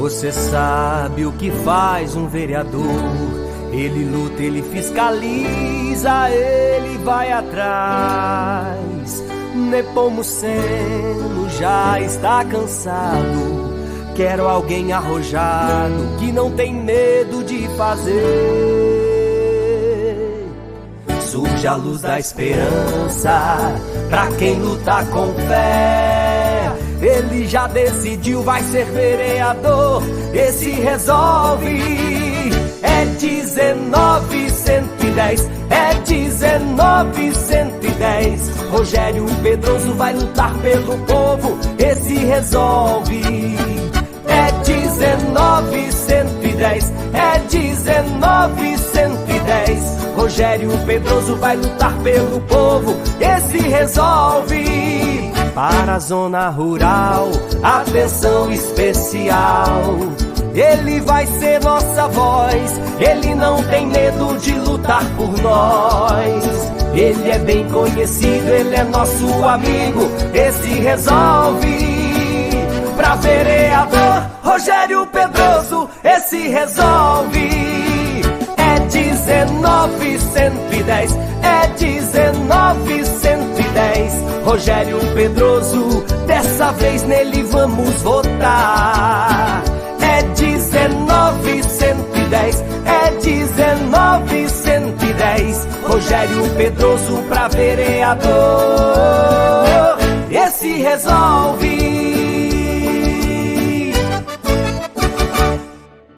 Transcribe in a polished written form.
Você sabe o que faz um vereador? Ele luta, ele fiscaliza, ele vai atrás. Nepomuceno já está cansado. Quero alguém arrojado que não tem medo de fazer. Surge a luz da esperança pra quem luta com fé. Ele já decidiu, vai ser vereador. Esse resolve. É 19.110, é 19.110. Rogério Pedroso vai lutar pelo povo. Esse resolve. É 19.110, é 19.110. Rogério Pedroso vai lutar pelo povo. Esse resolve. Para a zona rural, atenção especial. Ele vai ser nossa voz. Ele não tem medo de lutar por nós. Ele é bem conhecido, ele é nosso amigo. Esse resolve. Pra vereador, Rogério Pedroso, esse resolve. É 19.110, é 19.110. Rogério Pedroso, dessa vez nele vamos votar. É 19.110, é 19.110. Rogério Pedroso pra vereador. Esse resolve.